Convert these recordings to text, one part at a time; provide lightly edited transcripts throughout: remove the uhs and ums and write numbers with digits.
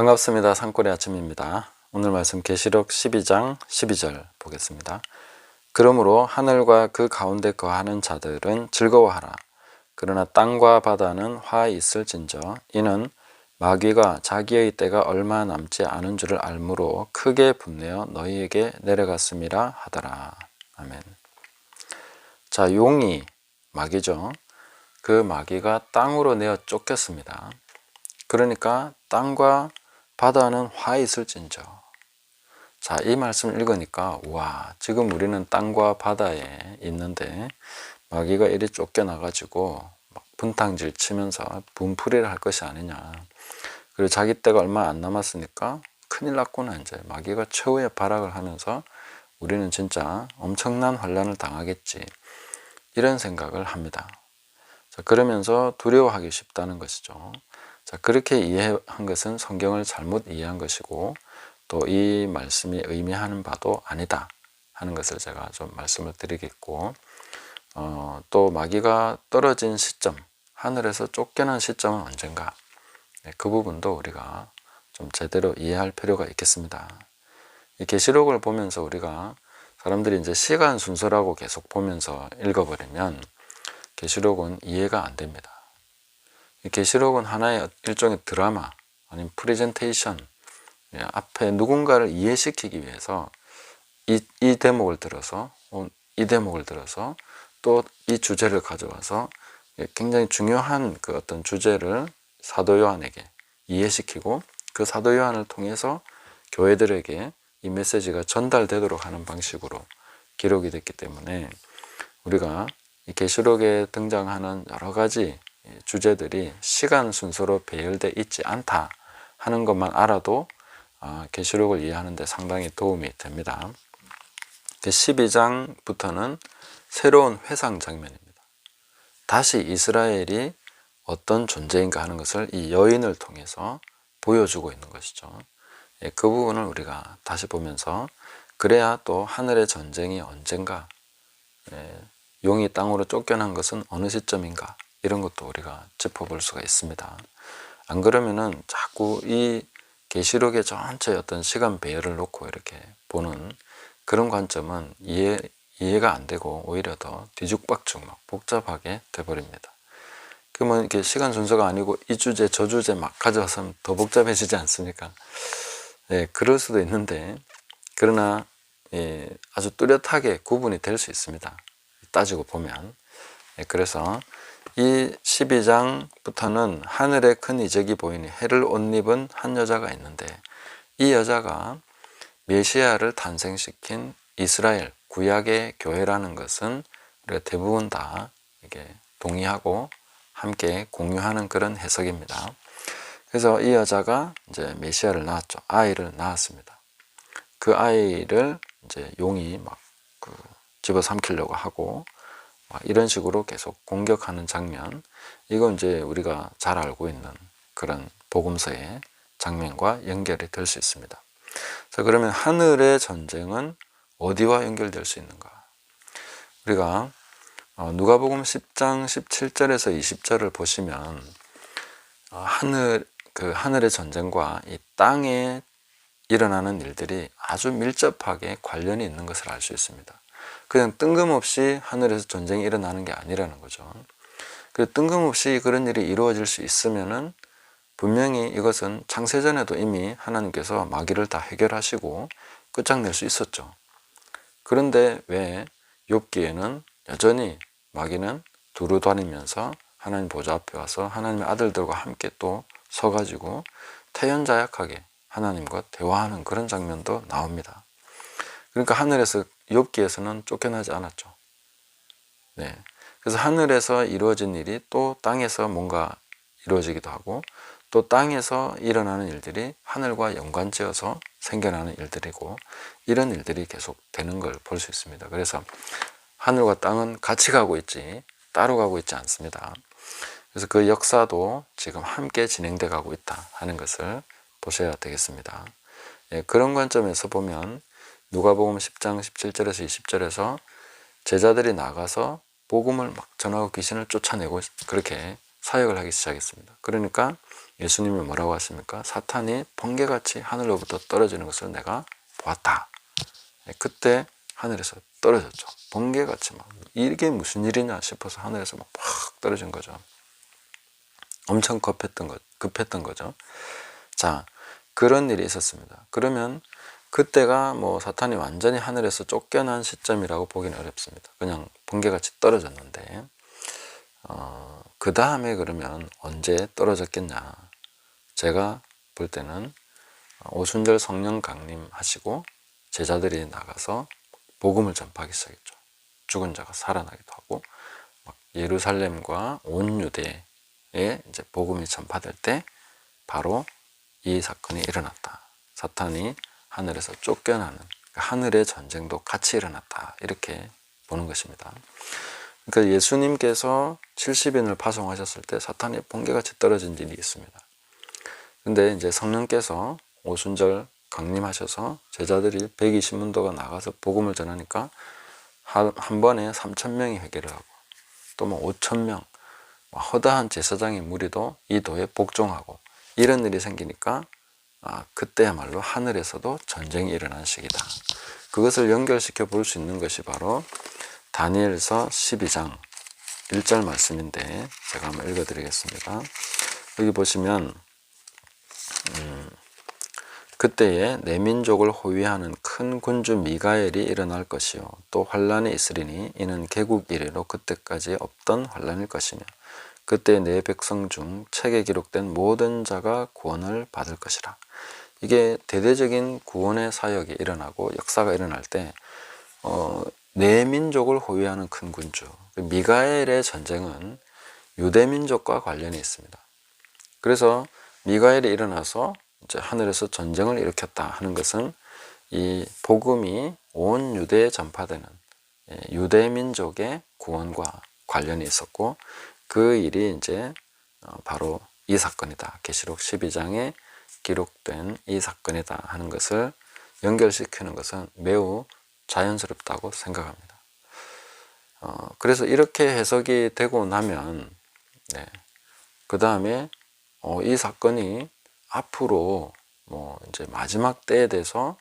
반갑습니다. 산골의 아침입니다. 오늘 말씀 계시록 12장 12절 보겠습니다. 그러므로 하늘과 그 가운데 거하는 자들은 즐거워하라. 그러나 땅과 바다는 화 있을진저 이는 마귀가 자기의 때가 얼마 남지 않은 줄을 알므로 크게 분내어 너희에게 내려갔음이라 하더라. 아멘. 자, 용이 마귀죠. 그 마귀가 땅으로 내어 쫓겼습니다. 그러니까 땅과 바다는 화 있을진저. 자, 이 말씀을 읽으니까 와, 지금 우리는 땅과 바다에 있는데 마귀가 이리 쫓겨나가지고 막 분탕질 치면서 분풀이를 할 것이 아니냐. 그리고 자기 때가 얼마 안 남았으니까 큰일 났구나. 이제 마귀가 최후의 발악을 하면서 우리는 진짜 엄청난 환란을 당하겠지. 이런 생각을 합니다. 자, 그러면서 두려워하기 쉽다는 것이죠. 자, 그렇게 이해한 것은 성경을 잘못 이해한 것이고 또 이 말씀이 의미하는 바도 아니다 하는 것을 제가 좀 말씀을 드리겠고, 또 마귀가 떨어진 시점, 하늘에서 쫓겨난 시점은 언젠가, 그 부분도 우리가 좀 제대로 이해할 필요가 있겠습니다. 이 계시록을 보면서 우리가 사람들이 이제 시간 순서라고 계속 보면서 읽어버리면 계시록은 이해가 안 됩니다. 계시록은 하나의 일종의 드라마 아니면 프레젠테이션, 앞에 누군가를 이해시키기 위해서 이 대목을 들어서 이 대목을 들어서 또 이 주제를 가져와서 굉장히 중요한 그 어떤 주제를 사도 요한에게 이해시키고 그 사도 요한을 통해서 교회들에게 이 메시지가 전달되도록 하는 방식으로 기록이 됐기 때문에 우리가 이 계시록에 등장하는 여러 가지 주제들이 시간 순서로 배열되어 있지 않다 하는 것만 알아도 계시록을 이해하는 데 상당히 도움이 됩니다. 12장부터는 새로운 회상 장면입니다. 다시 이스라엘이 어떤 존재인가 하는 것을 이 여인을 통해서 보여주고 있는 것이죠. 그 부분을 우리가 다시 보면서 그래야 또 하늘의 전쟁이 언젠가, 용이 땅으로 쫓겨난 것은 어느 시점인가, 이런 것도 우리가 짚어볼 수가 있습니다. 안 그러면은 자꾸 이 계시록의 전체 어떤 시간 배열을 놓고 이렇게 보는 그런 관점은 이해가 안 되고 오히려 더 뒤죽박죽 막 복잡하게 돼버립니다. 그러면 이렇게 시간 순서가 아니고 이 주제 저 주제 막 가져와서 더 복잡해지지 않습니까? 그럴 수도 있는데, 그러나 아주 뚜렷하게 구분이 될 수 있습니다. 따지고 보면. 그래서 이 12장부터는 하늘에 큰 이적이 보이니 해를 옷 입은 한 여자가 있는데, 이 여자가 메시아를 탄생시킨 이스라엘 구약의 교회라는 것은 우리가 대부분 다 이게 동의하고 함께 공유하는 그런 해석입니다. 그래서 이 여자가 이제 메시아를 낳았죠. 아이를 낳았습니다. 그 아이를 이제 용이 막 집어삼키려고 하고 막 이런 식으로 계속 공격하는 장면, 이건 이제 우리가 잘 알고 있는 그런 복음서의 장면과 연결이 될 수 있습니다. 자, 그러면 하늘의 전쟁은 어디와 연결될 수 있는가? 우리가 누가복음 10장 17절에서 20절을 보시면 하늘의 전쟁과 이 땅에 일어나는 일들이 아주 밀접하게 관련이 있는 것을 알 수 있습니다. 그냥 뜬금없이 하늘에서 전쟁이 일어나는 게 아니라는 거죠. 뜬금없이 그런 일이 이루어질 수 있으면은 분명히 이것은 창세전에도 이미 하나님께서 마귀를 다 해결하시고 끝장낼 수 있었죠. 그런데 왜 욥기에는 여전히 마귀는 두루 다니면서 하나님 보좌 앞에 와서 하나님의 아들들과 함께 또 서가지고 태연자약하게 하나님과 대화하는 그런 장면도 나옵니다. 그러니까 하늘에서, 욥기에서는 쫓겨나지 않았죠. 그래서 하늘에서 이루어진 일이 또 땅에서 뭔가 이루어지기도 하고, 또 땅에서 일어나는 일들이 하늘과 연관지어서 생겨나는 일들이고, 이런 일들이 계속 되는 걸 볼 수 있습니다. 그래서 하늘과 땅은 같이 가고 있지 따로 가고 있지 않습니다. 그래서 그 역사도 지금 함께 진행돼 가고 있다 하는 것을 보셔야 되겠습니다. 그런 관점에서 보면 누가복음 10장 17절에서 20절에서 제자들이 나가서 복음을 막 전하고 귀신을 쫓아내고 그렇게 사역을 하기 시작했습니다. 그러니까 예수님이 뭐라고 하십니까? 사탄이 번개같이 하늘로부터 떨어지는 것을 내가 보았다. 그때 하늘에서 떨어졌죠. 번개같이 막 이게 무슨 일이냐 싶어서 하늘에서 막 팍 떨어진 거죠. 엄청 급했던 거죠. 자, 그런 일이 있었습니다. 그러면 그때가 뭐 사탄이 완전히 하늘에서 쫓겨난 시점이라고 보기는 어렵습니다. 그냥 번개같이 떨어졌는데 그 다음에 그러면 언제 떨어졌겠냐? 제가 볼 때는 오순절 성령 강림하시고 제자들이 나가서 복음을 전파하기 시작했죠. 죽은 자가 살아나기도 하고 막 예루살렘과 온 유대에 이제 복음이 전파될 때 바로 이 사건이 일어났다. 사탄이 하늘에서 쫓겨나는 하늘의 전쟁도 같이 일어났다. 이렇게 보는 것입니다. 그러니까 예수님께서 70인을 파송하셨을 때 사탄이 번개같이 떨어진 일이 있습니다. 근데 이제 성령께서 오순절 강림하셔서 제자들이 120문도가 나가서 복음을 전하니까 한 번에 3,000명이 회개를 하고 또 뭐 5,000명 허다한 제사장의 무리도 이 도에 복종하고 이런 일이 생기니까 그때야말로 하늘에서도 전쟁이 일어난 시기다. 그것을 연결시켜 볼 수 있는 것이 바로 다니엘서 12장 1절 말씀인데 제가 한번 읽어드리겠습니다. 여기 보시면 그때에 내 민족을 호위하는 큰 군주 미가엘이 일어날 것이요 또 환란이 있으리니 이는 개국 이래로 그때까지 없던 환란일 것이며 그때 내 백성 중 책에 기록된 모든 자가 구원을 받을 것이라. 이게 대대적인 구원의 사역이 일어나고 역사가 일어날 때 내 민족을 호위하는 큰 군주 미가엘의 전쟁은 유대 민족과 관련이 있습니다. 그래서 미가엘이 일어나서 이제 하늘에서 전쟁을 일으켰다 하는 것은 이 복음이 온 유대에 전파되는 유대 민족의 구원과 관련이 있었고 그 일이 이제 바로 이 사건이다. 계시록 12장에 기록된 이 사건이다 하는 것을 연결시키는 것은 매우 자연스럽다고 생각합니다. 그래서 이렇게 해석이 되고 나면 그 다음에 이 사건이 앞으로 뭐 이제 마지막 때에 대해서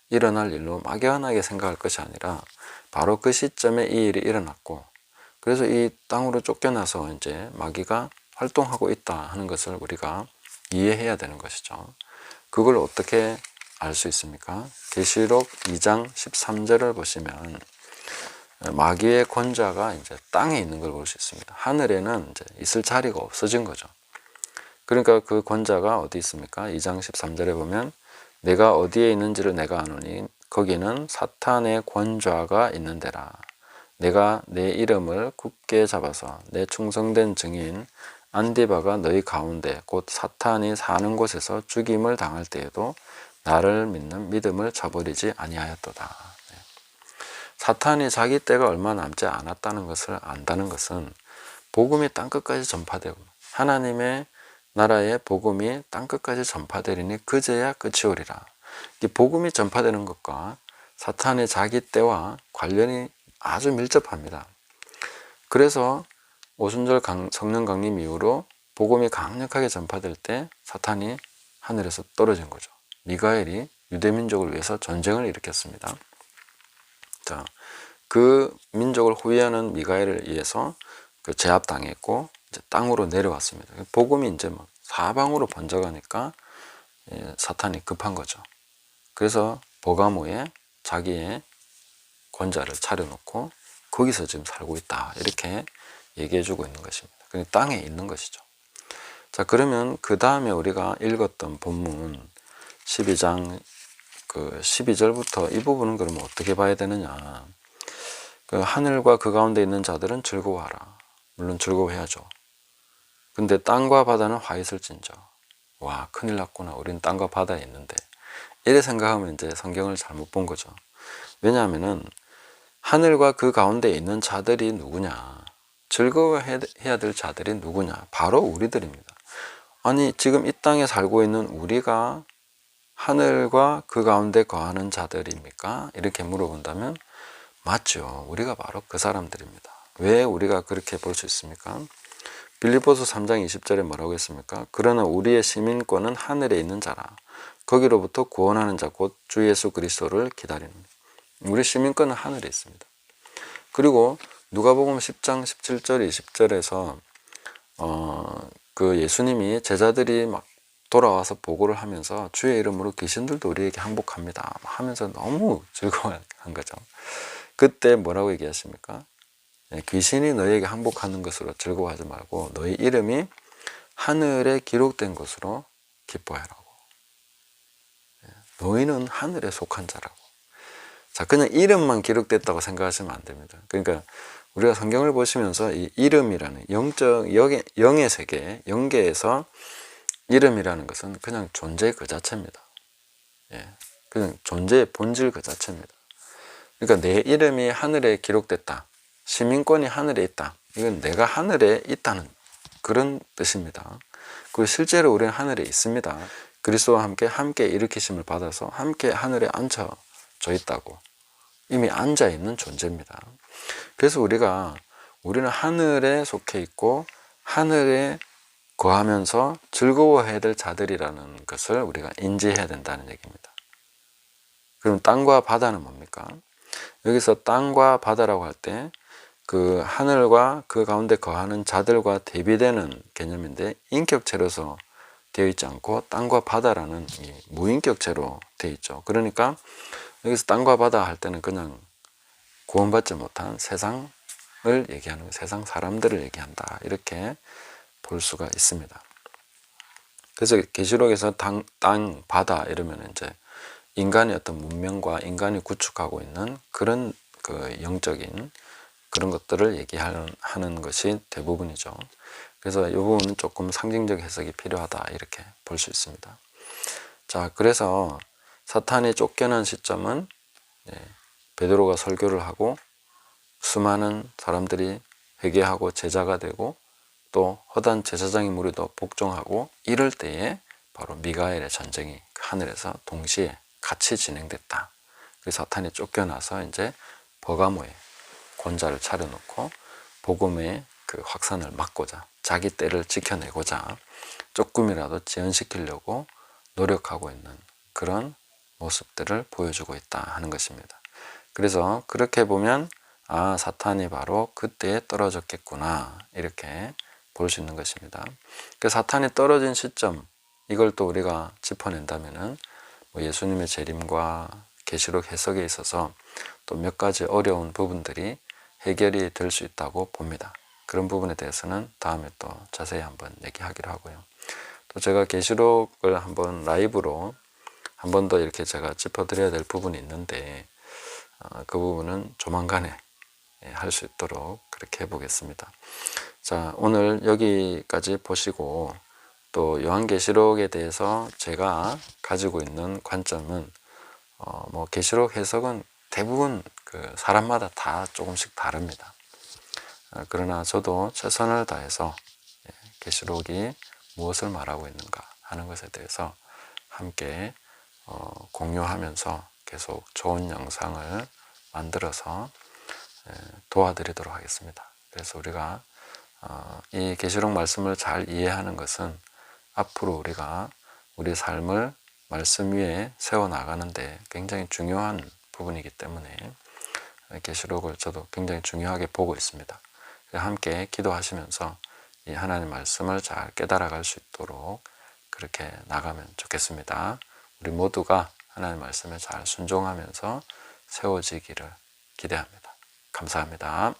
일어날 일로 막연하게 생각할 것이 아니라 바로 그 시점에 이 일이 일어났고 그래서 이 땅으로 쫓겨나서 이제 마귀가 활동하고 있다 하는 것을 우리가 이해해야 되는 것이죠. 그걸 어떻게 알 수 있습니까? 계시록 2장 13절을 보시면 마귀의 권좌가 이제 땅에 있는 걸 볼 수 있습니다. 하늘에는 이제 있을 자리가 없어진 거죠. 그러니까 그 권좌가 어디 있습니까? 2장 13절에 보면 내가 어디에 있는지를 내가 아노니 거기는 사탄의 권좌가 있는 데라. 내가 내 이름을 굳게 잡아서 내 충성된 증인 안디바가 너희 가운데 곧 사탄이 사는 곳에서 죽임을 당할 때에도 나를 믿는 믿음을 저버리지 아니하였도다. 사탄이 자기 때가 얼마 남지 않았다는 것을 안다는 것은 복음이 땅끝까지 전파되고 하나님의 나라의 복음이 땅끝까지 전파되리니 그제야 끝이 오리라. 이 복음이 전파되는 것과 사탄의 자기 때와 관련이 아주 밀접합니다. 그래서 오순절 성령 강림 이후로 복음이 강력하게 전파될 때 사탄이 하늘에서 떨어진 거죠. 미가엘이 유대민족을 위해서 전쟁을 일으켰습니다. 자, 그 민족을 호위하는 미가엘을 위해서 그 제압당했고 이제 땅으로 내려왔습니다. 복음이 이제 막 사방으로 번져가니까 사탄이 급한 거죠. 그래서 버가모에 자기의 권좌를 차려놓고 거기서 지금 살고 있다 이렇게 얘기해주고 있는 것입니다. 그러니까 땅에 있는 것이죠. 자, 그러면 그 다음에 우리가 읽었던 본문 12장 그 12절부터 이 부분은 그러면 어떻게 봐야 되느냐? 그 하늘과 그 가운데 있는 자들은 즐거워하라. 물론 즐거워해야죠. 근데 땅과 바다는 화 있을진저. 와, 큰일 났구나. 우리는 땅과 바다에 있는데. 이래 생각하면 이제 성경을 잘못 본 거죠. 왜냐하면은 하늘과 그 가운데 있는 자들이 누구냐? 즐거워해야 될 자들이 누구냐? 바로 우리들입니다. 아니, 지금 이 땅에 살고 있는 우리가 하늘과 그 가운데 거하는 자들입니까? 이렇게 물어본다면 맞죠. 우리가 바로 그 사람들입니다. 왜 우리가 그렇게 볼 수 있습니까? 빌립보서 3장 20절에 뭐라고 했습니까? 그러나 우리의 시민권은 하늘에 있는 자라. 거기로부터 구원하는 자 곧 주 예수 그리스도를 기다리는. 우리 시민권은 하늘에 있습니다. 그리고 누가복음 10장 17절 20절에서 그 예수님이 제자들이 막 돌아와서 보고를 하면서 주의 이름으로 귀신들도 우리에게 항복합니다 하면서 너무 즐거워한 거죠. 그때 뭐라고 얘기하십니까? 귀신이 너희에게 항복하는 것으로 즐거워하지 말고 너희 이름이 하늘에 기록된 것으로 기뻐하라고. 너희는 하늘에 속한 자라고. 자, 그냥 이름만 기록됐다고 생각하시면 안 됩니다. 그러니까 우리가 성경을 보시면서 이 이름이라는 영의 세계, 영계에서 이름이라는 것은 그냥 존재 그 자체입니다. 그냥 존재의 본질 그 자체입니다. 그러니까 내 이름이 하늘에 기록됐다. 시민권이 하늘에 있다. 이건 내가 하늘에 있다는 그런 뜻입니다. 그리고 실제로 우리는 하늘에 있습니다. 그리스도와 함께 일으키심을 받아서 함께 하늘에 앉혀져 있다고. 이미 앉아 있는 존재입니다. 그래서 우리는 하늘에 속해 있고 하늘에 거하면서 즐거워해야 될 자들이라는 것을 우리가 인지해야 된다는 얘기입니다. 그럼 땅과 바다는 뭡니까? 여기서 땅과 바다라고 할 때 그 하늘과 그 가운데 거하는 자들과 대비되는 개념인데 인격체로서 되어 있지 않고 땅과 바다라는 이 무인격체로 되어 있죠. 그러니까 여기서 땅과 바다 할 때는 그냥 구원받지 못한 세상을 얘기하는 거예요. 세상 사람들을 얘기한다. 이렇게 볼 수가 있습니다. 그래서 계시록에서 땅, 바다 이러면 이제 인간의 어떤 문명과 인간이 구축하고 있는 그런 그 영적인 그런 것들을 얘기하는 것이 대부분이죠. 그래서 이 부분은 조금 상징적 해석이 필요하다 이렇게 볼 수 있습니다. 자, 그래서 사탄이 쫓겨난 시점은 베드로가 설교를 하고 수많은 사람들이 회개하고 제자가 되고 또 허단 제사장의 무리도 복종하고 이럴 때에 바로 미가엘의 전쟁이 하늘에서 동시에 같이 진행됐다. 그래서 사탄이 쫓겨나서 이제 버가모에 권자를 차려놓고 복음의 그 확산을 막고자 자기 때를 지켜내고자 조금이라도 지연시키려고 노력하고 있는 그런 모습들을 보여주고 있다 하는 것입니다. 그래서 그렇게 보면 아, 사탄이 바로 그때에 떨어졌겠구나 이렇게 볼 수 있는 것입니다. 그 사탄이 떨어진 시점 이걸 또 우리가 짚어낸다면은 뭐 예수님의 재림과 계시록 해석에 있어서 또 몇 가지 어려운 부분들이 해결이 될 수 있다고 봅니다. 그런 부분에 대해서는 다음에 또 자세히 한번 얘기하기로 하고요. 또 제가 계시록을 한번 라이브로 한 번 더 이렇게 제가 짚어드려야 될 부분이 있는데 그 부분은 조만간에 할 수 있도록 그렇게 해보겠습니다. 자, 오늘 여기까지 보시고 또 요한계시록에 대해서 제가 가지고 있는 관점은 뭐 계시록 해석은 대부분 그 사람마다 다 조금씩 다릅니다. 그러나 저도 최선을 다해서 계시록이 무엇을 말하고 있는가 하는 것에 대해서 함께 공유하면서 계속 좋은 영상을 만들어서 도와드리도록 하겠습니다. 그래서 우리가 이 계시록 말씀을 잘 이해하는 것은 앞으로 우리가 우리 삶을 말씀 위에 세워나가는데 굉장히 중요한 부분이기 때문에 계시록을 저도 굉장히 중요하게 보고 있습니다. 함께 기도하시면서 이 하나님 말씀을 잘 깨달아갈 수 있도록 그렇게 나가면 좋겠습니다. 우리 모두가 하나님 말씀에 잘 순종하면서 세워지기를 기대합니다. 감사합니다.